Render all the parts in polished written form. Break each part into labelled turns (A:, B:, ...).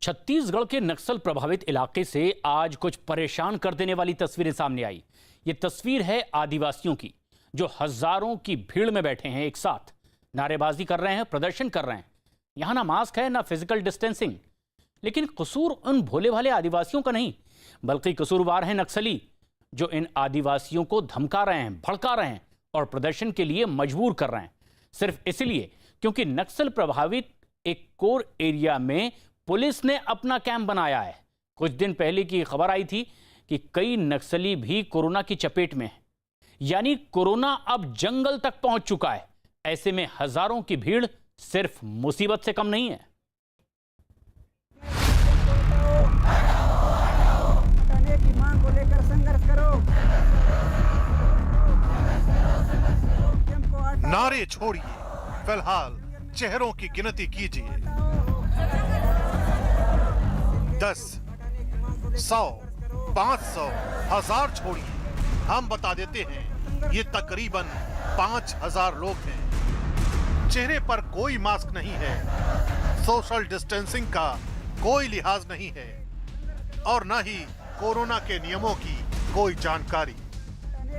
A: छत्तीसगढ़ के नक्सल प्रभावित इलाके से आज कुछ परेशान कर देने वाली तस्वीरें सामने आई। ये तस्वीर है आदिवासियों की, जो हजारों की भीड़ में बैठे हैं, एक साथ नारेबाजी कर रहे हैं, प्रदर्शन कर रहे हैं। यहां ना मास्क है, ना फिजिकल डिस्टेंसिंग। लेकिन कसूर उन भोले भाले आदिवासियों का नहीं, बल्कि कसूरवार हैं नक्सली, जो इन आदिवासियों को धमका रहे हैं, भड़का रहे हैं और प्रदर्शन के लिए मजबूर कर रहे हैं, सिर्फ इसलिए क्योंकि नक्सल प्रभावित एक कोर एरिया में पुलिस ने अपना कैंप बनाया है। कुछ दिन पहले की खबर आई थी कि कई नक्सली भी कोरोना की चपेट में हैं, यानी कोरोना अब जंगल तक पहुंच चुका है। ऐसे में हजारों की भीड़ सिर्फ मुसीबत से कम नहीं है।
B: हटाने की मांग को लेकर संघर्ष करो।
C: नारे छोड़िए, फिलहाल चेहरों की गिनती कीजिए। 10, 100, 500, 1000 छोड़िए, हम बता देते हैं ये तकरीबन 5000 लोग हैं। चेहरे पर कोई मास्क नहीं है, सोशल डिस्टेंसिंग का कोई लिहाज नहीं है और न ही कोरोना के नियमों की कोई जानकारी।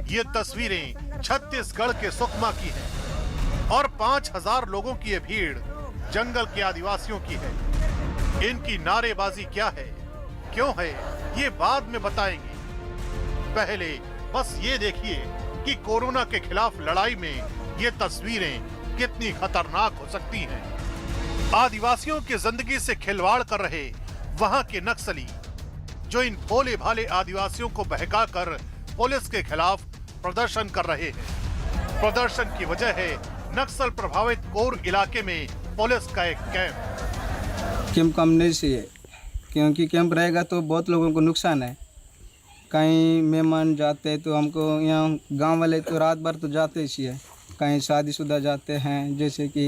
C: ये तस्वीरें छत्तीसगढ़ के सुकमा की हैं और 5000 लोगों की ये भीड़ जंगल के आदिवासियों की है। इनकी नारेबाजी क्या है, क्यों है, ये बाद में बताएंगे। पहले बस ये देखिए कि कोरोना के खिलाफ लड़ाई में ये तस्वीरें कितनी खतरनाक हो सकती हैं। आदिवासियों की जिंदगी से खिलवाड़ कर रहे वहां के नक्सली, जो इन भोले भाले आदिवासियों को बहकाकर पुलिस के खिलाफ प्रदर्शन कर रहे हैं। प्रदर्शन की वजह है नक्सल प्रभावित कोर इलाके में पुलिस का एक
D: कैंप कम नहीं चाहिए, क्योंकि कैंप रहेगा तो बहुत लोगों को नुकसान है। कहीं मेहमान जाते तो हमको यहाँ गांव वाले तो रात भर तो जाते ही है। कहीं शादीशुदा जाते हैं, जैसे कि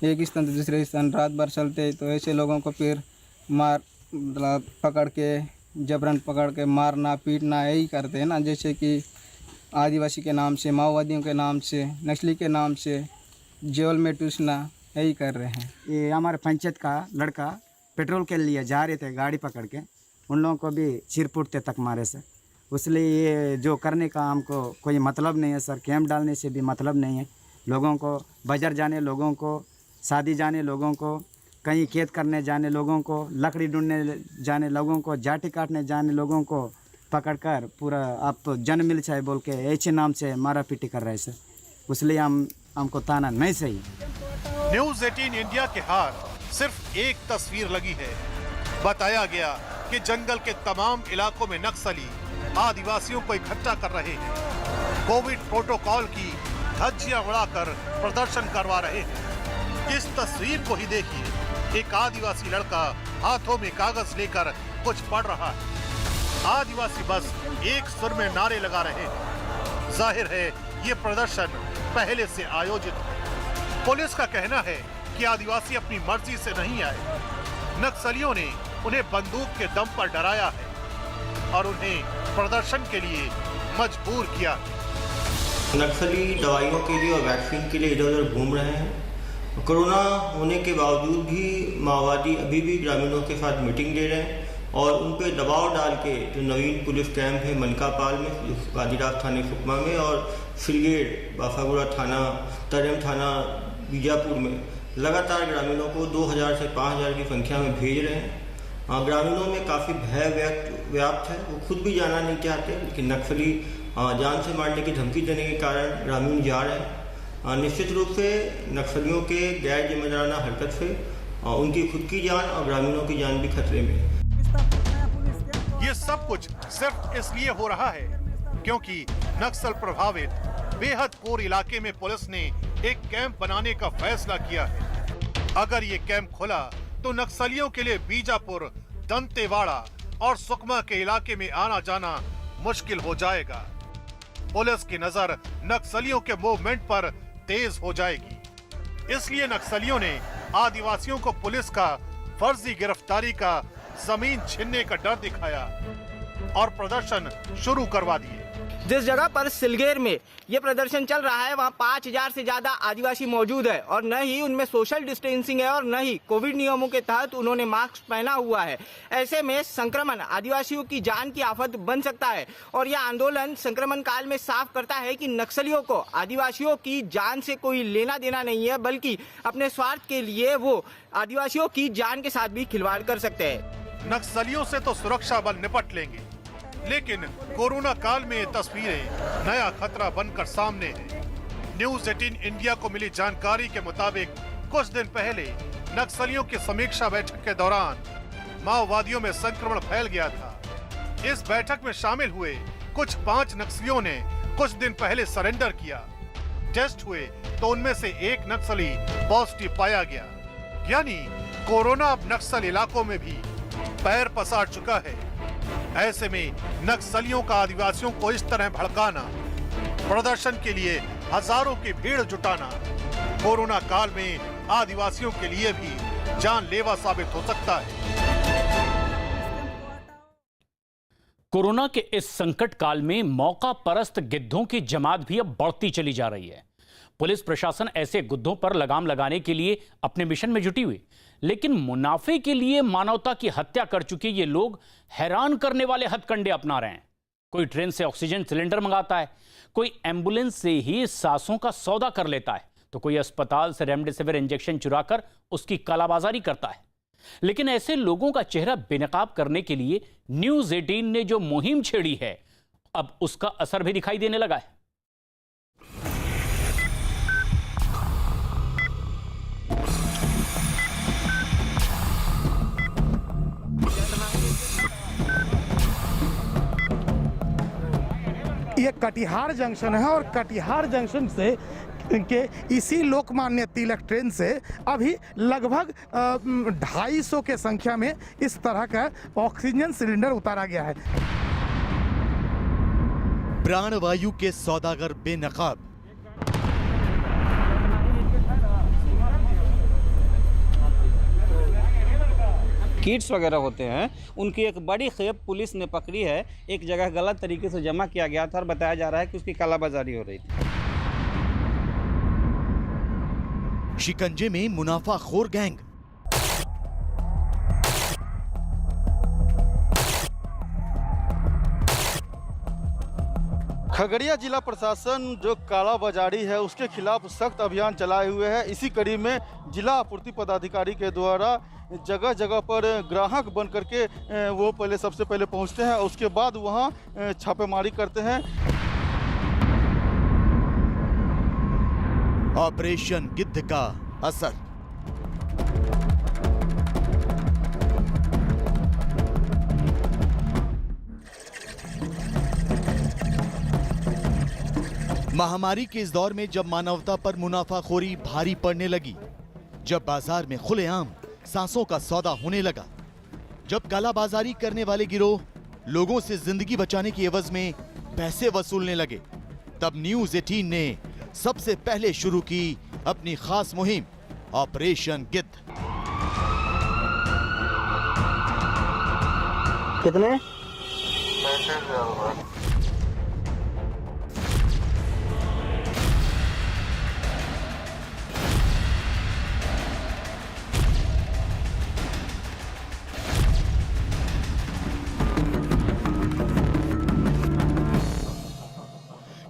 D: एक स्थान से दूसरे स्थान रात भर चलते, तो ऐसे लोगों को फिर मार पकड़ के जबरन पकड़ के मारना पीटना यही करते हैं ना। जैसे कि आदिवासी के नाम से, माओवादियों के नाम से, नस्ली के नाम से जेल में टूसना यही कर रहे हैं।
B: ये हमारे पंचायत का लड़का पेट्रोल के लिए जा रहे थे गाड़ी पकड़ के, उन लोगों को भी सिर फूटते तक मारे सर। इसलिए ये जो करने का हमको कोई मतलब नहीं है सर। कैंप डालने से भी मतलब नहीं है। लोगों को बाजार जाने, लोगों को शादी जाने, लोगों को कहीं खेत करने जाने, लोगों को लकड़ी ढूंढने जाने, लोगों को जाटी काटने जाने, लोगों को पकड़कर पूरा आप जन मिल चाहे बोल के ऐसे नाम से मारा पीटी कर रहे हैं सर। इसलिए हमको ताना नहीं सही।
C: न्यूज़ 18 इंडिया के हाथ सिर्फ एक तस्वीर लगी है। बताया गया कि जंगल के तमाम इलाकों में नक्सली आदिवासियों को इकट्ठा कर रहे हैं, कोविड प्रोटोकॉल की धज्जियां उड़ाकर प्रदर्शन करवा रहे हैं। इस तस्वीर को ही देखिए, एक आदिवासी लड़का हाथों में कागज लेकर कुछ पढ़ रहा है। आदिवासी बस एक सुर में नारे लगा रहे हैं। जाहिर है ये प्रदर्शन पहले से आयोजित है। पुलिस का कहना है कि आदिवासी अपनी मर्जी से नहीं आए, नक्सलियों ने उन्हें बंदूक के दम पर डराया है और उन्हें प्रदर्शन के लिए मजबूर किया।
E: नक्सली दवाइयों के लिए और वैक्सीन के लिए इधर उधर घूम रहे हैं। कोरोना होने के बावजूद भी माओवादी अभी भी ग्रामीणों के साथ मीटिंग ले रहे हैं और उन पर दबाव डाल के जो नवीन पुलिस कैंप है मनकापाल में, गाजीराज थाने सुकमा में और सिलगेट बाफागुड़ा थाना, तरेम थाना बीजापुर में लगातार ग्रामीणों को 2000 से 5000 की संख्या में भेज रहे हैं। ग्रामीणों में काफ़ी भय व्याप्त है। वो खुद भी जाना नहीं चाहते, लेकिन नक्सली जान से मारने की धमकी देने के कारण ग्रामीण जा रहे हैं। निश्चित रूप से नक्सलियों के गैर जिम्मेदाराना हरकत से उनकी खुद की जान और ग्रामीणों की जान भी खतरे में है।
C: ये सब कुछ सिर्फ इसलिए हो रहा है क्योंकि नक्सल प्रभावित बेहद कोर इलाके में पुलिस ने एक कैंप बनाने का फैसला किया है। अगर ये कैंप खुला तो नक्सलियों के लिए बीजापुर, दंतेवाड़ा और सुकमा के इलाके में आना जाना मुश्किल हो जाएगा। पुलिस की नजर नक्सलियों के मूवमेंट पर तेज हो जाएगी। इसलिए नक्सलियों ने आदिवासियों को पुलिस का फर्जी गिरफ्तारी का जमीन छीनने का डर दिखाया और प्रदर्शन शुरू करवा दिए।
F: जिस जगह पर सिलगेर में ये प्रदर्शन चल रहा है वहाँ 5000 से ज़्यादा आदिवासी मौजूद है और न ही उनमें सोशल डिस्टेंसिंग है और न ही कोविड नियमों के तहत उन्होंने मास्क पहना हुआ है। ऐसे में संक्रमण आदिवासियों की जान की आफत बन सकता है और यह आंदोलन संक्रमण काल में साफ करता है कि नक्सलियों को आदिवासियों की जान से कोई लेना देना नहीं है, बल्कि अपने स्वार्थ के लिए वो आदिवासियों की जान के साथ भी खिलवाड़ कर सकते हैं।
C: नक्सलियों से तो सुरक्षा बल निपट लेंगे, लेकिन कोरोना काल में ये तस्वीरें नया खतरा बनकर सामने है। न्यूज 18 इंडिया को मिली जानकारी के मुताबिक कुछ दिन पहले नक्सलियों की समीक्षा बैठक के दौरान माओवादियों में संक्रमण फैल गया था। इस बैठक में शामिल हुए कुछ 5 नक्सलियों ने कुछ दिन पहले सरेंडर किया। टेस्ट हुए तो उनमें से एक नक्सली पॉजिटिव पाया गया। यानी कोरोना अब नक्सल इलाकों में भी पैर पसार चुका है। ऐसे में नक्सलियों का आदिवासियों को इस तरह भड़काना, प्रदर्शन के लिए हजारों की भीड़ जुटाना कोरोना काल में आदिवासियों के लिए भी जानलेवा साबित हो सकता है।
A: कोरोना के इस संकट काल में मौका परस्त गिद्धों की जमात भी अब बढ़ती चली जा रही है। पुलिस प्रशासन ऐसे गिद्धों पर लगाम लगाने के लिए अपने मिशन में जुटी हुई, लेकिन मुनाफे के लिए मानवता की हत्या कर चुके ये लोग हैरान करने वाले हथकंडे अपना रहे हैं। कोई ट्रेन से ऑक्सीजन सिलेंडर मंगाता है, कोई एम्बुलेंस से ही सांसों का सौदा कर लेता है, तो कोई अस्पताल से रेमडेसिविर इंजेक्शन चुराकर उसकी कालाबाजारी करता है। लेकिन ऐसे लोगों का चेहरा बेनकाब करने के लिए न्यूज 18 ने जो मुहिम छेड़ी है, अब उसका असर भी दिखाई देने लगा है।
G: ये कटिहार जंक्शन है और कटिहार जंक्शन से के इसी लोकमान्य तिलक ट्रेन से अभी लगभग 250 के संख्या में इस तरह का ऑक्सीजन सिलेंडर उतारा गया है।
H: प्राणवायु के सौदागर बेनकाब।
I: किट्स वगैरह होते हैं, उनकी एक बड़ी खेप पुलिस ने पकड़ी है। एक जगह गलत तरीके से जमा किया गया था और बताया जा रहा है कि उसकी कालाबाजारी हो रही थी।
H: शिकंजे में मुनाफाखोर गैंग।
J: खगड़िया जिला प्रशासन जो कालाबाजारी है उसके खिलाफ सख्त अभियान चलाए हुए है। इसी कड़ी में जिला आपूर्ति पदाधिकारी के द्वारा जगह जगह पर ग्राहक बन करके वो पहले सबसे पहले पहुंचते हैं, उसके बाद वहां छापेमारी करते हैं।
H: ऑपरेशन गिद्ध का असर। महामारी के इस दौर में जब मानवता पर मुनाफाखोरी भारी पड़ने लगी, जब बाजार में खुलेआम सांसों का सौदा होने लगा, जब कालाबाजारी करने वाले गिरोह लोगों से जिंदगी बचाने की एवज में पैसे वसूलने लगे, तब न्यूज 18 ने सबसे पहले शुरू की अपनी खास मुहिम ऑपरेशन गिद्ध।
F: कितने?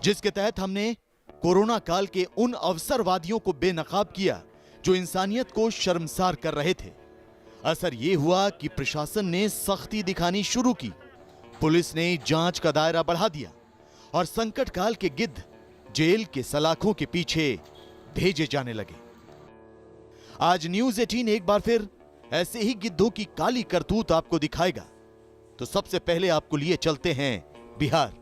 H: जिसके तहत हमने कोरोना काल के उन अवसरवादियों को बेनकाब किया जो इंसानियत को शर्मसार कर रहे थे। असर यह हुआ कि प्रशासन ने सख्ती दिखानी शुरू की, पुलिस ने जांच का दायरा बढ़ा दिया और संकट काल के गिद्ध जेल के सलाखों के पीछे भेजे जाने लगे। आज न्यूज 18 एक बार फिर ऐसे ही गिद्धों की काली करतूत आपको दिखाएगा। तो सबसे पहले आपको लिए चलते हैं बिहार।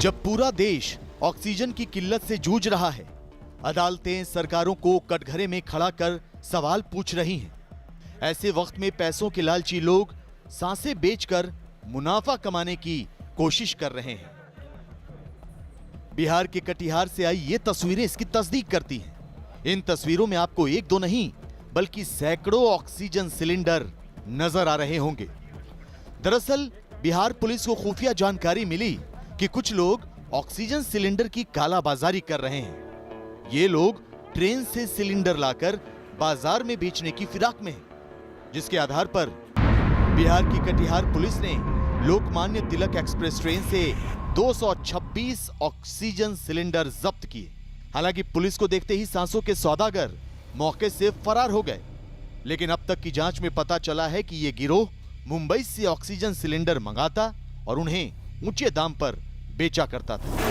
H: जब पूरा देश ऑक्सीजन की किल्लत से जूझ रहा है, अदालतें सरकारों को कटघरे में खड़ा कर सवाल पूछ रही हैं। ऐसे वक्त में पैसों के लालची लोग सांसें बेचकर मुनाफा कमाने की कोशिश कर रहे हैं। बिहार के कटिहार से आई ये तस्वीरें इसकी तस्दीक करती हैं। इन तस्वीरों में आपको एक दो नहीं बल्कि सैकड़ों ऑक्सीजन सिलेंडर नजर आ रहे होंगे। दरअसल बिहार पुलिस को खुफिया जानकारी मिली कि कुछ लोग ऑक्सीजन सिलेंडर की कालाबाजारी कर रहे हैं। ये लोग ट्रेन से सिलेंडर लाकर बाजार में बेचने की फिराक में हैं, जिसके आधार पर बिहार की कटिहार पुलिस ने लोकमान्य तिलक एक्सप्रेस ट्रेन से 226 ऑक्सीजन सिलेंडर जब्त किए। हालांकि पुलिस को देखते ही सांसों के सौदागर मौके से फरार हो गए, लेकिन अब तक की जांच में पता चला है कि ये गिरोह मुंबई से ऑक्सीजन सिलेंडर मंगाता और उन्हें ऊंचे दाम पर बेचा करता था।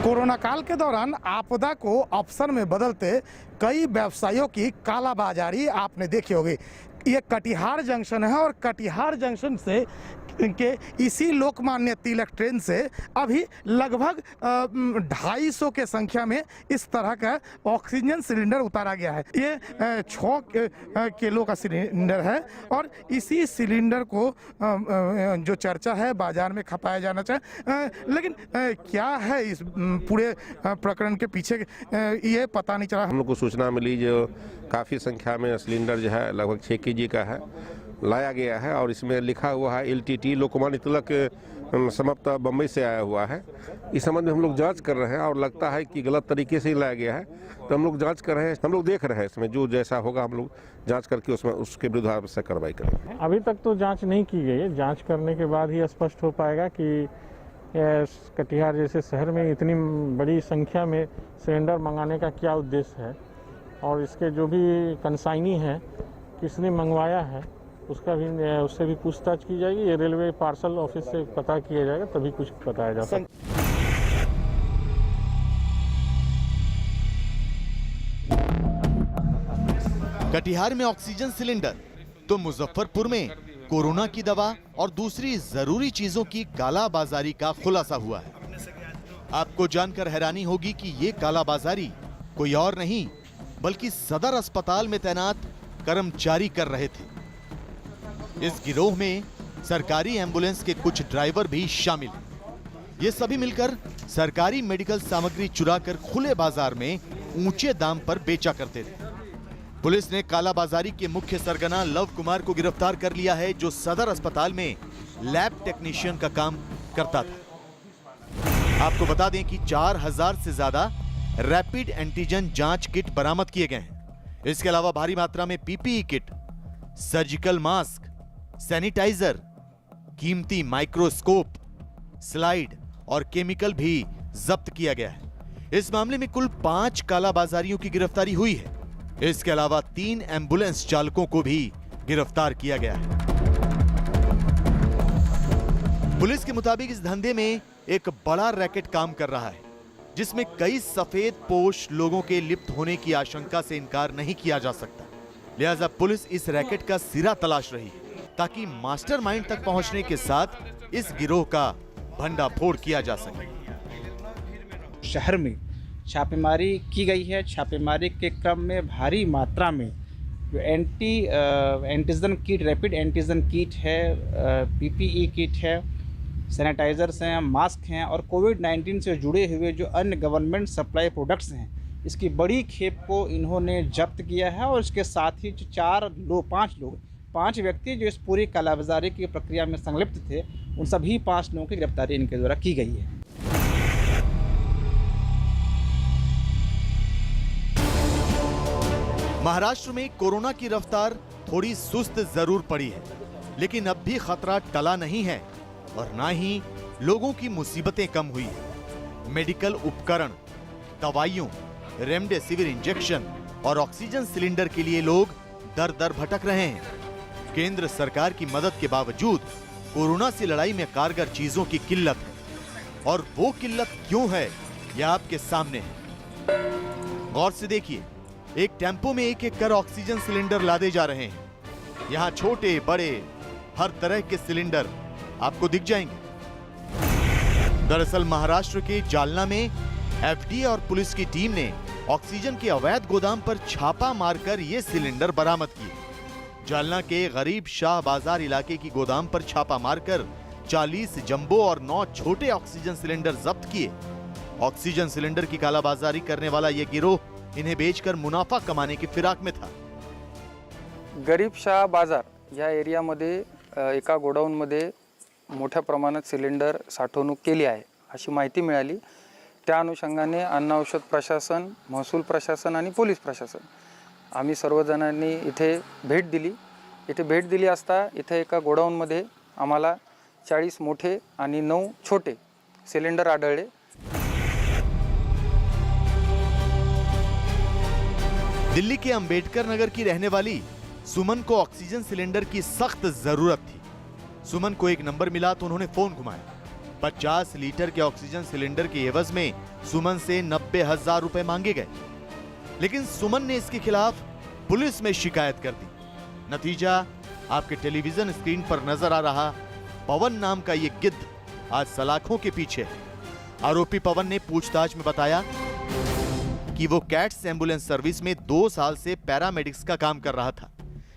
G: कोरोना काल के दौरान आपदा को अवसर में बदलते कई व्यवसायियों की कालाबाजारी आपने देखी होगी। ये कटिहार जंक्शन है और कटिहार जंक्शन से के इसी लोकमान्य तिलक ट्रेन से अभी लगभग 250 के संख्या में इस तरह का ऑक्सीजन सिलेंडर उतारा गया है। ये 6 किलो का सिलेंडर है और इसी सिलेंडर को जो चर्चा है बाजार में खपाया जाना चाहिए, लेकिन क्या है इस पूरे प्रकरण के पीछे ये पता नहीं चला।
K: हम लोग को सूचना मिली जो काफ़ी संख्या में सिलेंडर जो है लगभग 6 केजी का है लाया गया है और इसमें लिखा हुआ है LTT लोकमान्य तिलक समाप्त बम्बई से आया हुआ है। इस संबंध में हम लोग जांच कर रहे हैं और लगता है कि गलत तरीके से ही लाया गया है, तो हम लोग जांच कर रहे हैं। हम लोग देख रहे हैं इसमें जो जैसा होगा हम लोग जांच करके उसमें उसके विरुद्ध आवश्यक कार्रवाई करेंगे।
L: अभी तक तो जांच नहीं की गई है, जांच करने के बाद ही स्पष्ट हो पाएगा कि कटिहार जैसे शहर में इतनी बड़ी संख्या में सिलेंडर मंगाने का क्या उद्देश्य है और इसके जो भी कंसाइनी है किसने मंगवाया है उससे भी पूछताछ की जाएगी। ये रेलवे पार्सल ऑफिस से पता किया जाएगा, तभी कुछ बताया जा सकता।
H: कटिहार में ऑक्सीजन सिलेंडर तो मुजफ्फरपुर में कोरोना की दवा और दूसरी जरूरी चीजों की कालाबाजारी का खुलासा हुआ है। आपको जानकर हैरानी होगी कि ये कालाबाजारी कोई और नहीं बल्कि सदर अस्पताल में तैनात कर्मचारी कर रहे थे। इस गिरोह में सरकारी एम्बुलेंस के कुछ ड्राइवर भी शामिल हैं। ये सभी मिलकर सरकारी मेडिकल सामग्री चुराकर खुले बाजार में ऊंचे दाम पर बेचा करते थे। पुलिस ने कालाबाजारी के मुख्य सरगना लव कुमार को गिरफ्तार कर लिया है, जो सदर अस्पताल में लैब टेक्नीशियन का काम करता था। आपको बता दें कि 4000 से ज्यादा रैपिड एंटीजन जांच किट बरामद किए गए हैं। इसके अलावा भारी मात्रा में PPE kit, surgical mask, sanitiser, कीमती माइक्रोस्कोप, स्लाइड और केमिकल भी जब्त किया गया है। इस मामले में कुल 5 कालाबाजारियों की गिरफ्तारी हुई है। इसके अलावा 3 एम्बुलेंस चालकों को भी गिरफ्तार किया गया है। पुलिस के मुताबिक इस धंधे में एक बड़ा रैकेट काम कर रहा है, जिसमें कई सफेद पोश लोगों के लिप्त होने की आशंका से इनकार नहीं किया जा सकता। लिहाजा पुलिस इस रैकेट का सिरा तलाश रही है ताकि मास्टरमाइंड तक पहुंचने के साथ इस गिरोह का भंडाफोड़ किया जा सके।
I: शहर में छापेमारी की गई है। छापेमारी के क्रम में भारी मात्रा में जो antigen kit, rapid antigen kit है, PPE किट है, सैनिटाइजर्स हैं, मास्क हैं और कोविड-19 से जुड़े हुए जो अन्य गवर्नमेंट सप्लाई प्रोडक्ट्स हैं, इसकी बड़ी खेप को इन्होंने जब्त किया है। और इसके साथ ही जो 5 व्यक्ति जो इस पूरी कालाबाजारी की प्रक्रिया में संलिप्त थे, उन सभी 5 लोगों की गिरफ्तारी इनके द्वारा की गई है।
H: महाराष्ट्र में कोरोना की रफ्तार थोड़ी सुस्त जरूर पड़ी है, लेकिन अब भी खतरा टला नहीं है और ना ही लोगों की मुसीबतें कम हुई है। मेडिकल उपकरण, दवाइयों, रेमडेसिविर इंजेक्शन और ऑक्सीजन सिलेंडर के लिए लोग दर दर भटक रहे हैं। केंद्र सरकार की मदद के बावजूद कोरोना से लड़ाई में कारगर चीजों की किल्लत है, और वो किल्लत क्यों है यह आपके सामने है। गौर से देखिए, एक टेम्पो में एक एक कर ऑक्सीजन सिलेंडर लादे जा रहे हैं। यहाँ छोटे बड़े हर तरह के सिलेंडर आपको दिख जाएंगे। दरअसल महाराष्ट्र के जालना में FDA और पुलिस की टीम ने ऑक्सीजन के अवैध गोदाम पर छापा मारकर ये सिलेंडर बरामद किए। जालना के गरीब शाह बाजार इलाके की गोदाम पर छापा मारकर 40 जंबो और 9 छोटे ऑक्सीजन सिलेंडर जब्त किए। ऑक्सीजन सिलेंडर की कालाबाजारी करने वाला यह गिरोह इन्हें बेचकर मुनाफा कमाने की फिराक में था।
M: गरीब शाह बाजार या एरियामध्ये एका गोडाऊनमध्ये मोठ्या प्रमाणात सिलेंडर साठवणूक केली आहे अशी माहिती मिळाली. त्या अनुषंगाने अन्न औषध प्रशासन, महसूल प्रशासन आणि पोलीस प्रशासन आम्ही सर्वजणांनी इथे भेट दिली. इथे भेट दिली असता इथे एका गोडाऊनमध्ये आम्हाला 40 मोठे आणि 9 छोटे सिलेंडर आढळले.
H: दिल्ली के अंबेडकर नगर की रहने वाली सुमन को ऑक्सीजन सिलेंडर की सख्त जरूरत थी. सुमन को एक नंबर मिला तो उन्होंने फोन घुमाया. 50 लीटर के ऑक्सीजन सिलेंडर के एवज में सुमन से 90,000 रुपए मांगे गए. लेकिन सुमन ने इसके खिलाफ पुलिस में शिकायत कर दी. नतीजा आपके टेलीविजन स्क्रीन पर नजर आ रहा पवन नाम का ये गिद्ध आज सलाखों के पीछे है. आरोपी पवन ने पूछताछ में बताया कि वो कैट्स एम्बुलेंस सर्विस में 2 साल से पैरामेडिक्स का काम कर रहा था,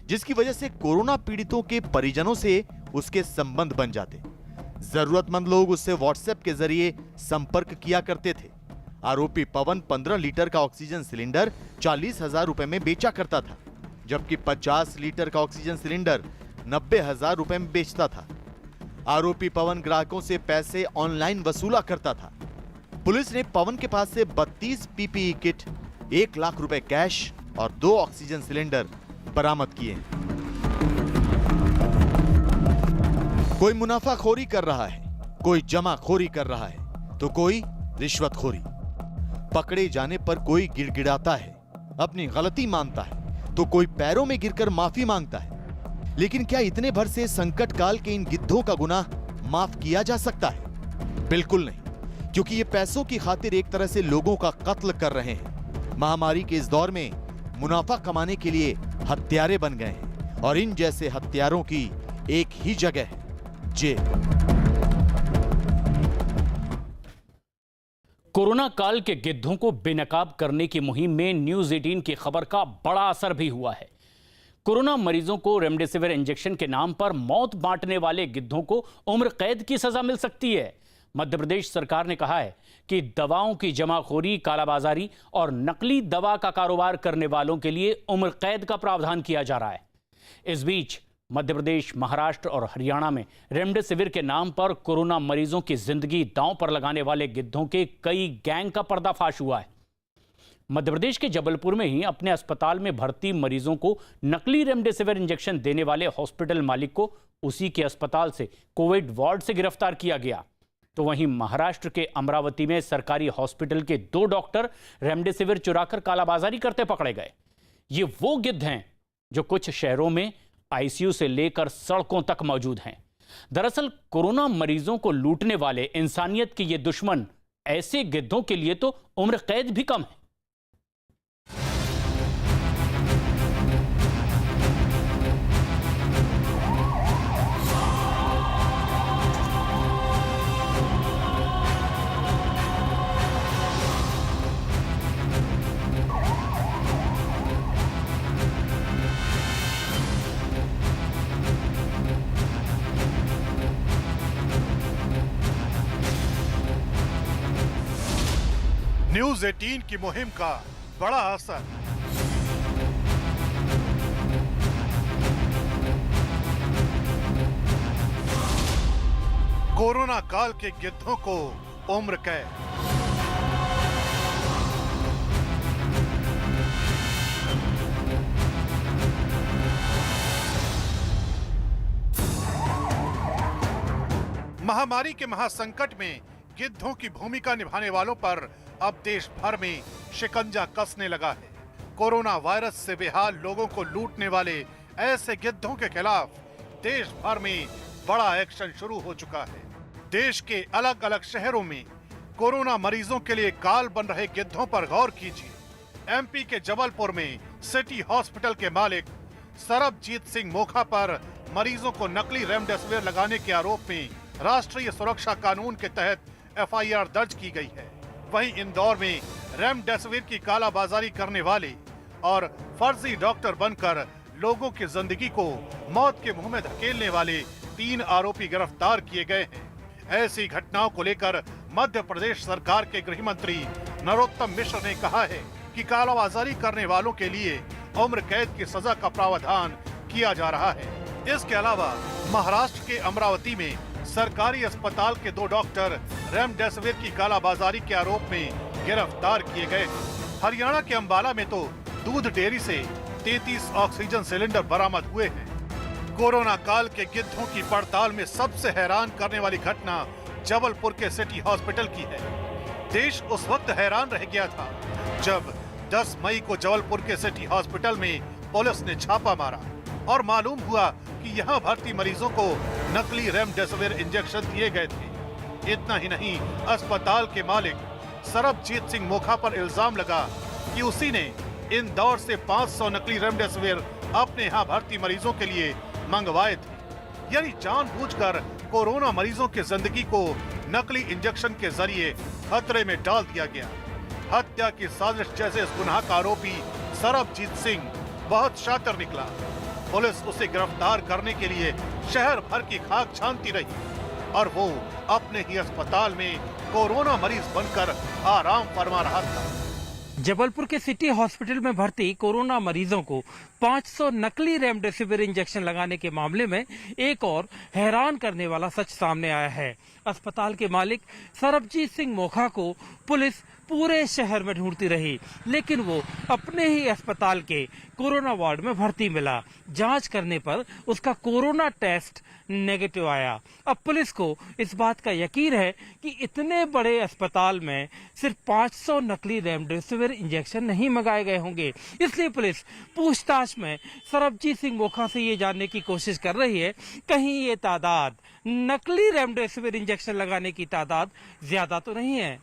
H: जिसकी वजह से कोरोना पीड़ितों के परिजनों से उसके संबंध बन जाते. जरूरतमंद लोग उससे व्हाट्सएप के जरिए संपर्क किया करते थे. आरोपी पवन 15 लीटर का ऑक्सीजन सिलेंडर 40,000 रुपए में बेचा करता था, जबकि 50 लीटर का ऑक्सीजन सिलेंडर 90,000 रुपए में बेचता था. आरोपी पवन ग्राहकों से पैसे ऑनलाइन वसूला करता था. पुलिस ने पवन के पास से 32 पीपीई किट, 1 लाख रुपए कैश और 2 ऑक्सीजन सिलेंडर बरामद किए. कोई मुनाफाखोरी कर रहा है, कोई जमाखोरी कर रहा है, तो कोई रिश्वतखोरी. पकड़े जाने पर कोई गिड़गिड़ाता है, अपनी गलती मानता है, तो कोई पैरों में गिरकर माफी मांगता है. लेकिन क्या इतने भर से संकट काल के इन गिद्धों का गुनाह माफ किया जा सकता है? बिल्कुल नहीं, क्योंकि ये पैसों की खातिर एक तरह से लोगों का कत्ल कर रहे हैं. महामारी के इस दौर में मुनाफा कमाने के लिए हत्यारे बन गए हैं, और इन जैसे हत्यारों की एक ही जगह है, जेल.
A: कोरोना काल के गिद्धों को बेनकाब करने की मुहिम में न्यूज 18 की खबर का बड़ा असर भी हुआ है. कोरोना मरीजों को रेमडेसिविर इंजेक्शन के नाम पर मौत बांटने वाले गिद्धों को उम्र कैद की सजा मिल सकती है. मध्य प्रदेश सरकार ने कहा है कि दवाओं की जमाखोरी, कालाबाजारी और नकली दवा का कारोबार करने वालों के लिए उम्र कैद का प्रावधान किया जा रहा है. इस बीच मध्य प्रदेश, महाराष्ट्र और हरियाणा में रेमडेसिविर के नाम पर कोरोना मरीजों की जिंदगी दांव पर लगाने वाले गिद्धों के कई गैंग का पर्दाफाश हुआ है. मध्य प्रदेश के जबलपुर में ही अपने अस्पताल में भर्ती मरीजों को नकली रेमडेसिविर इंजेक्शन देने वाले हॉस्पिटल मालिक को उसी के अस्पताल से कोविड वार्ड से गिरफ्तार किया गया. तो वहीं महाराष्ट्र के अमरावती में सरकारी हॉस्पिटल के 2 डॉक्टर रेमडेसिविर चुराकर कालाबाजारी करते पकड़े गए. ये वो गिद्ध हैं जो कुछ शहरों में आईसीयू से लेकर सड़कों तक मौजूद हैं. दरअसल कोरोना मरीजों को लूटने वाले इंसानियत के ये दुश्मन, ऐसे गिद्धों के लिए तो उम्र कैद भी कम है.
C: न्यूज 18 की मुहिम का बड़ा असर. कोरोना काल के गिद्धों को उम्र कैद. महामारी के महासंकट में गिद्धों की भूमिका निभाने वालों पर अब देश भर में शिकंजा कसने लगा है. कोरोना वायरस से बेहाल लोगों को लूटने वाले ऐसे गिद्धों के खिलाफ देश भर में बड़ा एक्शन शुरू हो चुका है. देश के अलग अलग शहरों में कोरोना मरीजों के लिए काल बन रहे गिद्धों पर गौर कीजिए. एमपी के जबलपुर में सिटी हॉस्पिटल के मालिक सरबजीत सिंह मोखा पर मरीजों को नकली रेमडेसिविर लगाने के आरोप में राष्ट्रीय सुरक्षा कानून के तहत एफआईआर दर्ज की गई है. वहीं इंदौर में रेमडेसिविर की कालाबाजारी करने वाले और फर्जी डॉक्टर बनकर लोगों की जिंदगी को मौत के मुंह में धकेलने वाले 3 आरोपी गिरफ्तार किए गए हैं. ऐसी घटनाओं को लेकर मध्य प्रदेश सरकार के गृह मंत्री नरोत्तम मिश्र ने कहा है कि कालाबाजारी करने वालों के लिए उम्र कैद की सजा का प्रावधान किया जा रहा है. इसके अलावा महाराष्ट्र के अमरावती में सरकारी अस्पताल के 2 डॉक्टर रेमडेसिविर की कालाबाजारी के आरोप में गिरफ्तार किए गए। हरियाणा के अंबाला में तो दूध डेयरी से 33 ऑक्सीजन सिलेंडर बरामद हुए हैं। कोरोना काल के गिद्धों की पड़ताल में सबसे हैरान करने वाली घटना जबलपुर के सिटी हॉस्पिटल की है। देश उस वक्त हैरान रह गया था जब 10 मई को जबलपुर के सिटी हॉस्पिटल में पुलिस ने छापा मारा और मालूम हुआ कि यहां भर्ती मरीजों को नकली रेमडेसिविर इंजेक्शन दिए गए थे। इतना ही नहीं, अस्पताल के मालिक सरबजीत सिंह मोखा पर इल्जाम लगा कि उसी ने इंदौर से 500 नकली रेमडेसिविर अपने यहाँ भर्ती मरीजों के लिए मंगवाए थे। यानी जानबूझकर कोरोना मरीजों की जिंदगी को नकली इंजेक्शन के जरिए खतरे में डाल दिया गया। हत्या की साजिश जैसे इस गुनाह का आरोपी सरबजीत सिंह बहुत शातिर निकला। पुलिस उसे गिरफ्तार करने के लिए शहर भर की खाक छानती रही और वो अपने ही अस्पताल में कोरोना मरीज बनकर आराम फरमा रहा था।
N: जबलपुर के सिटी हॉस्पिटल में भर्ती कोरोना मरीजों को 500 नकली रेमडेसिविर इंजेक्शन लगाने के मामले में एक और हैरान करने वाला सच सामने आया है। अस्पताल के मालिक सरबजीत सिंह मोखा को पुलिस पूरे शहर में ढूंढती रही, लेकिन वो अपने ही अस्पताल के कोरोना वार्ड में भर्ती मिला। जांच करने पर उसका कोरोना टेस्ट नेगेटिव आया। अब पुलिस को इस बात का यकीन है कि इतने बड़े अस्पताल में सिर्फ 500 नकली रेमडेसिविर इंजेक्शन नहीं मंगाए गए होंगे। इसलिए पुलिस पूछताछ में सरबजीत सिंह मोखा से ये जानने की कोशिश कर रही है कहीं ये तादाद, नकली रेमडेसिविर इंजेक्शन लगाने की तादाद ज्यादा तो नहीं है।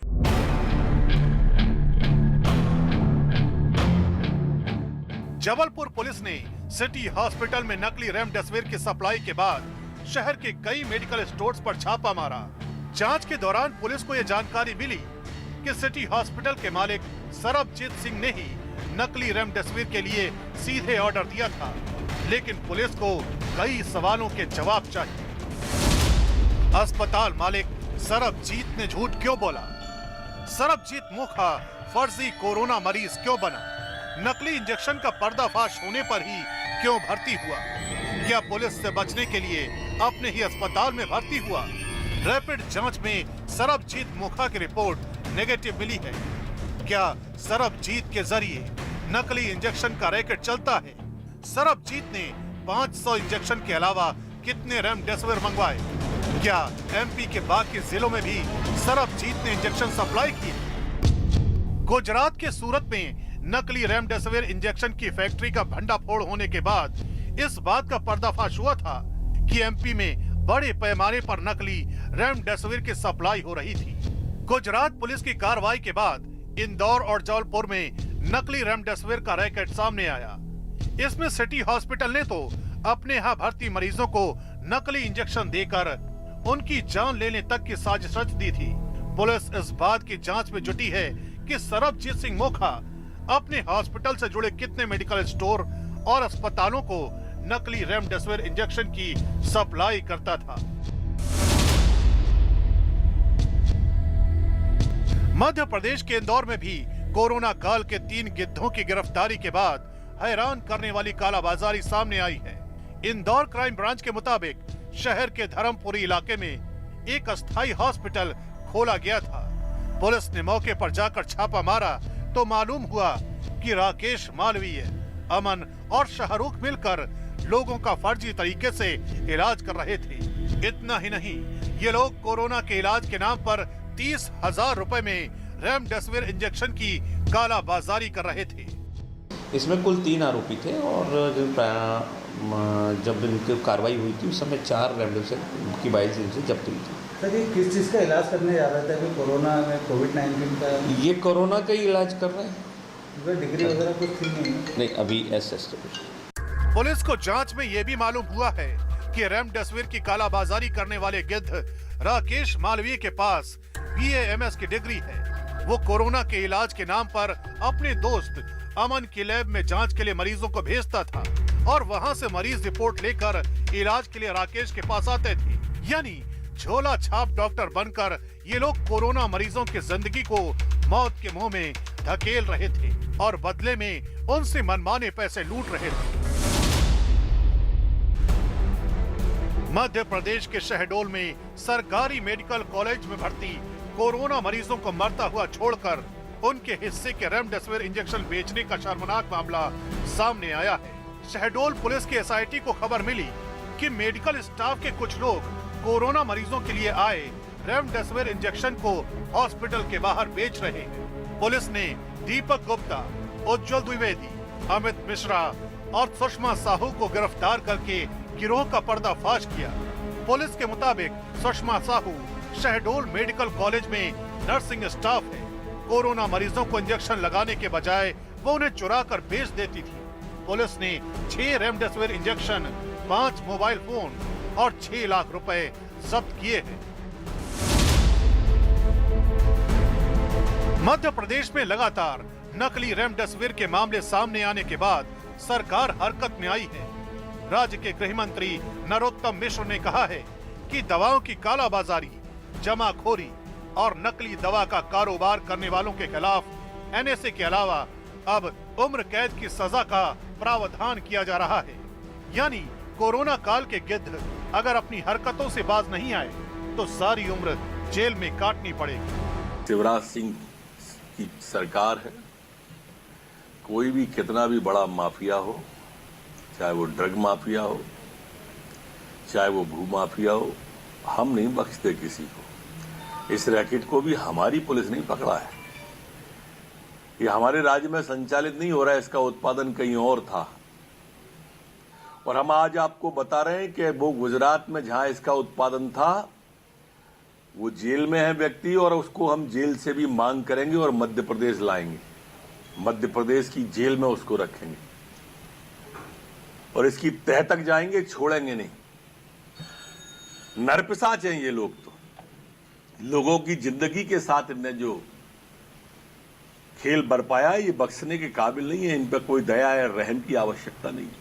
C: जबलपुर पुलिस ने सिटी हॉस्पिटल में नकली रेमडेसिविर की सप्लाई के बाद शहर के कई मेडिकल स्टोर्स पर छापा मारा। जांच के दौरान पुलिस को यह जानकारी मिली कि सिटी हॉस्पिटल के मालिक सरबजीत सिंह ने ही नकली रेमडेसिविर के लिए सीधे ऑर्डर दिया था, लेकिन पुलिस को कई सवालों के जवाब चाहिए। अस्पताल मालिक सरबजीत ने झूठ क्यों बोला? सरबजीत मोखा फर्जी कोरोना मरीज क्यों बना? नकली इंजेक्शन का पर्दाफाश होने पर ही क्यों भर्ती हुआ? क्या पुलिस से बचने के लिए अपने ही अस्पताल में भर्ती हुआ? रैपिड जांच में सरबजीत मोखा की रिपोर्ट नेगेटिव मिली है। क्या सरबजीत के जरिए नकली इंजेक्शन का रैकेट चलता है? सरबजीत ने 500 इंजेक्शन के अलावा कितने रेमडेसिविर मंगवाए? क्या एमपी के बाकी जिलों में भी सरबजीत ने इंजेक्शन सप्लाई किए? गुजरात के सूरत में नकली रेमडेसिविर इंजेक्शन की फैक्ट्री का भंडाफोड़ होने के बाद इस बात का पर्दाफाश हुआ था कि एमपी में बड़े पैमाने पर नकली रेमडेसिविर की सप्लाई हो रही थी। गुजरात पुलिस की कार्रवाई के बाद इंदौर और जबलपुर में नकली रेमडेसिविर का रैकेट सामने आया। इसमें सिटी हॉस्पिटल ने तो अपने यहाँ भर्ती मरीजों को नकली इंजेक्शन देकर उनकी जान लेने तक की साजिश रच दी थी। पुलिस इस बात की जांच में जुटी है कि सरबजीत सिंह मोखा अपने हॉस्पिटल से जुड़े कितने मेडिकल स्टोर और अस्पतालों को नकली रेमडेसिविर इंजेक्शन की सप्लाई करता था। मध्य प्रदेश के इंदौर में भी कोरोना काल के 3 गिद्धों की गिरफ्तारी के बाद हैरान करने वाली कालाबाजारी सामने आई है। इंदौर क्राइम ब्रांच के मुताबिक शहर के धर्मपुरी इलाके में एक अस्थायी हॉस्पिटल खोला गया था। पुलिस ने मौके पर जाकर छापा मारा तो मालूम हुआ कि राकेश मालवीय, अमन और शाहरुख मिलकर लोगों का फर्जी तरीके से इलाज कर रहे थे। इतना ही नहीं, ये लोग कोरोना के इलाज के नाम पर 30,000 रुपए में रेमडेसिविर इंजेक्शन की कालाबाजारी कर रहे थे।
O: इसमें कुल 3 आरोपी थे और जब इनकी कार्रवाई हुई थी उस समय 4 रेमडेसिविर की 22 से जब्त हुई थी।
P: सर, ये किस चीज़ का इलाज करने जा रहा था? कि कोरोना में कोविड-19 का?
O: ये कोरोना का ही इलाज कर रहे हैं।
P: डिग्री वगैरह कुछ थी नहीं?
O: अभी एस।
C: पुलिस को जांच में ये भी मालूम हुआ है कि रेमडेसिविर की कालाबाजारी करने वाले गिद्ध राकेश मालवीय के पास BAMS की डिग्री है। वो कोरोना के इलाज के नाम पर अपने दोस्त अमन की लैब में जांच के लिए मरीजों को भेजता था और वहां से मरीज रिपोर्ट लेकर इलाज के लिए राकेश के पास आते थे। यानी झोला छाप डॉक्टर बनकर ये लोग कोरोना मरीजों की जिंदगी को मौत के मुंह में धकेल रहे थे और बदले में उनसे मनमाने पैसे लूट रहे थे। मध्य प्रदेश के शहडोल में सरकारी मेडिकल कॉलेज में भर्ती कोरोना मरीजों को मरता हुआ छोड़कर उनके हिस्से के रेमडेसिविर इंजेक्शन बेचने का शर्मनाक मामला सामने आया है। शहडोल पुलिस की एसआईटी को खबर मिली कि मेडिकल स्टाफ के कुछ लोग कोरोना मरीजों के लिए आए रेमडेसिविर इंजेक्शन को हॉस्पिटल के बाहर बेच रहे हैं। पुलिस ने दीपक गुप्ता, उज्जवल द्विवेदी, अमित मिश्रा और सुषमा साहू को गिरफ्तार करके गिरोह का पर्दाफाश किया। पुलिस के मुताबिक सुषमा साहू शहडोल मेडिकल कॉलेज में नर्सिंग स्टाफ है। कोरोना मरीजों को इंजेक्शन लगाने के बजाय वो उन्हें चुरा कर बेच देती थी। पुलिस ने 6 रेमडेसिविर इंजेक्शन, 5 मोबाइल फोन और 6 लाख रुपए जब्त किए हैं। मध्य प्रदेश में लगातार नकली रेमडेसिविर के मामले सामने आने के बाद सरकार हरकत में आई है। राज्य के गृह मंत्री नरोत्तम मिश्र ने कहा है कि दवाओं की कालाबाजारी, जमाखोरी और नकली दवा का कारोबार करने वालों के खिलाफ एनएसए के अलावा अब उम्र कैद की सजा का प्रावधान किया जा रहा है। यानी कोरोना काल के गिद्ध अगर अपनी हरकतों से बाज नहीं आए तो सारी उम्र जेल में काटनी पड़ेगी।
Q: शिवराज सिंह की सरकार है। कोई भी कितना भी बड़ा माफिया हो, चाहे वो ड्रग माफिया हो, चाहे वो भू माफिया हो, हम नहीं बख्शते किसी को। इस रैकेट को भी हमारी पुलिस नहीं पकड़ा है। ये हमारे राज्य में संचालित नहीं हो रहा है, इसका उत्पादन कहीं और था। और हम आज आपको बता रहे हैं कि वो गुजरात में जहां इसका उत्पादन था, वो जेल में है व्यक्ति, और उसको हम जेल से भी मांग करेंगे और मध्य प्रदेश लाएंगे। मध्य प्रदेश की जेल में उसको रखेंगे और इसकी तह तक जाएंगे, छोड़ेंगे नहीं। नरपिशाच हैं ये लोग। तो लोगों की जिंदगी के साथ इनने जो खेल बरपाया, ये बख्शने के काबिल नहीं है। इन पर कोई दया या रहम की आवश्यकता नहीं है।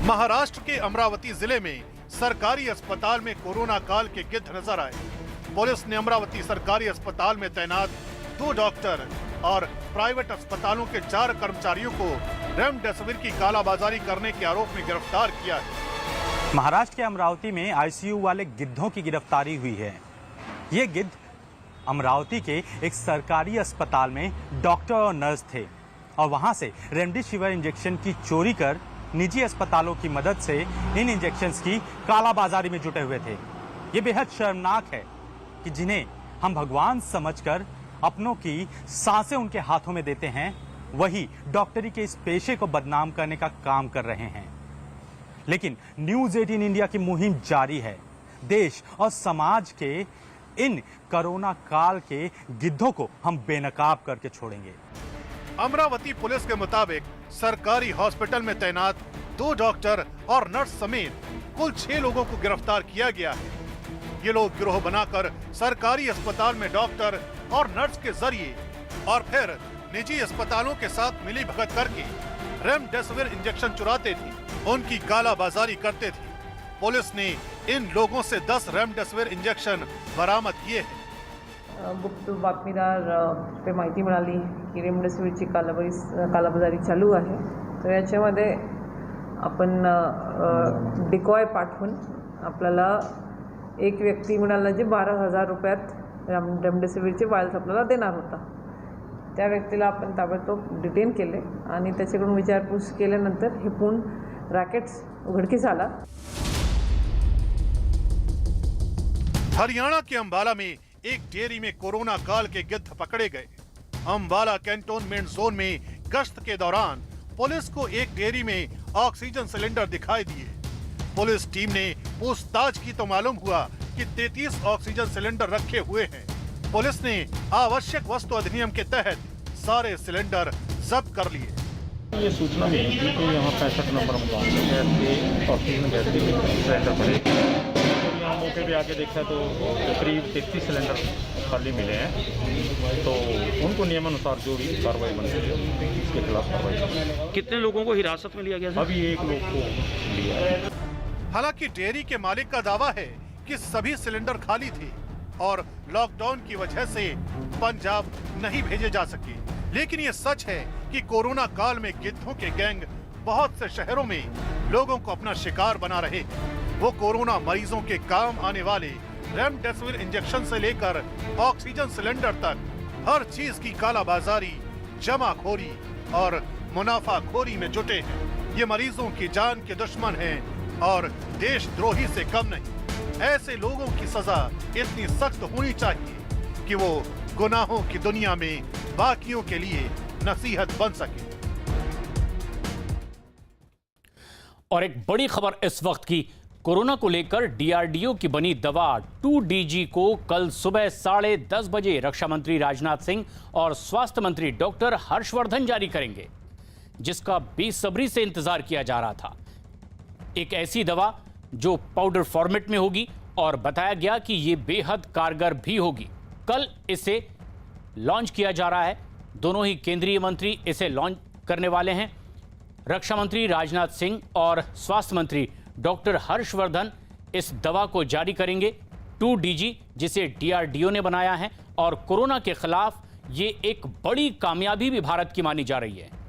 C: महाराष्ट्र के अमरावती जिले में सरकारी अस्पताल में कोरोना काल के गिद्ध नजर आए। पुलिस ने अमरावती सरकारी अस्पताल में तैनात 2 डॉक्टर और प्राइवेट अस्पतालों के 4 कर्मचारियों को रेमडेसिविर की कालाबाजारी करने के आरोप में गिरफ्तार किया है।
R: महाराष्ट्र के अमरावती में आईसीयू वाले गिद्धों की गिरफ्तारी हुई है। ये गिद्ध अमरावती के एक सरकारी अस्पताल में डॉक्टर और नर्स थे और वहां से रेमडेसिविर इंजेक्शन की चोरी कर निजी अस्पतालों की मदद से इन इंजेक्शंस की कालाबाजारी में जुटे हुए थे। ये बेहद शर्मनाक है कि जिन्हें हम भगवान समझकर अपनों की सांसें उनके हाथों में देते हैं, वही डॉक्टरी के इस पेशे को बदनाम करने का काम कर रहे हैं। लेकिन न्यूज़ 18 इंडिया की मुहिम जारी है। देश और समाज के इन कोरोना काल के गिद्धों को हम बेनकाब करके छोड़ेंगे।
C: अमरावती पुलिस के मुताबिक सरकारी हॉस्पिटल में तैनात 2 डॉक्टर और नर्स समेत कुल 6 लोगों को गिरफ्तार किया गया है। ये लोग गिरोह बनाकर सरकारी अस्पताल में डॉक्टर और नर्स के जरिए और फिर निजी अस्पतालों के साथ मिली भगत करके रेमडेसिविर इंजेक्शन चुराते थे, उनकी कालाबाजारी करते थे। पुलिस ने इन लोगों से 10 रेमडेसिविर इंजेक्शन बरामद किए हैं।
S: गुप्त बातमीदार पे माहिती मिळाली की रेमडेसिविरची कालाबाजारी चालू आहे। तर याच्यामध्ये आपण डिकॉय पाठवून आपल्याला एक व्यक्ती म्हणाला जे 12,000 रुपयात रेमडेसिविरचे वायल्स आपल्याला देणार होता। त्या व्यक्तीला आपण ताबडतोब डिटेन केले आणि त्याच्याकडून विचारपूस केल्यानंतर हे पूर्ण रॅकेट्स उघडकीस आला।
C: हरियाणा के अंबाला में एक डेयरी में कोरोना काल के गिद्ध पकड़े गए। अंबाला कैंटोनमेंट जोन में गश्त के दौरान पुलिस को एक डेयरी में ऑक्सीजन सिलेंडर दिखाई दिए। पुलिस टीम ने पूछताछ की तो मालूम हुआ कि 33 ऑक्सीजन सिलेंडर रखे हुए हैं। पुलिस ने आवश्यक वस्तु अधिनियम के तहत सारे सिलेंडर जब्त कर लिए।
L: ये सूचना मिली थी कि यहाँ 65 नंबर मकान में ऑक्सीजन गैस के सिलेंडर पड़े। यहाँ मौके पे आके देखा तो करीब 33 सिलेंडर खाली मिले हैं। तो उनको नियमानुसार जो भी कार्रवाई बनती है उसके खिलाफ कार्रवाई।
A: कितने लोगों को हिरासत में लिया गया?
L: अभी 1 लोग को लिया है।
C: हालांकि डेयरी के मालिक का दावा है कि सभी सिलेंडर खाली थे और लॉकडाउन की वजह से पंजाब नहीं भेजे जा सके। लेकिन ये सच है कि कोरोना काल में गिद्धों के गैंग बहुत से शहरों में लोगों को अपना शिकार बना रहे। वो कोरोना मरीजों के काम आने वाले रेमडेसिविर इंजेक्शन से लेकर ऑक्सीजन सिलेंडर तक हर चीज की कालाबाजारी, जमाखोरी और मुनाफाखोरी में जुटे हैं। ये मरीजों की जान के दुश्मन हैं और देशद्रोही से कम नहीं। ऐसे लोगों की सजा इतनी सख्त होनी चाहिए कि वो गुनाहों की दुनिया में बाकियों के लिए नसीहत बन सके।
A: और एक बड़ी खबर इस वक्त की, कोरोना को लेकर डीआरडीओ की बनी दवा 2DG को कल सुबह 10:30 बजे रक्षा मंत्री राजनाथ सिंह और स्वास्थ्य मंत्री डॉक्टर हर्षवर्धन जारी करेंगे, जिसका बेसब्री से इंतजार किया जा रहा था। एक ऐसी दवा जो पाउडर फॉर्मेट में होगी और बताया गया कि यह बेहद कारगर भी होगी। कल इसे लॉन्च किया जा रहा है। दोनों ही केंद्रीय मंत्री इसे लॉन्च करने वाले हैं। रक्षा मंत्री राजनाथ सिंह और स्वास्थ्य मंत्री डॉक्टर हर्षवर्धन इस दवा को जारी करेंगे 2DG, जिसे डीआरडीओ ने बनाया है। और कोरोना के खिलाफ ये एक बड़ी कामयाबी भी भारत की मानी जा रही है।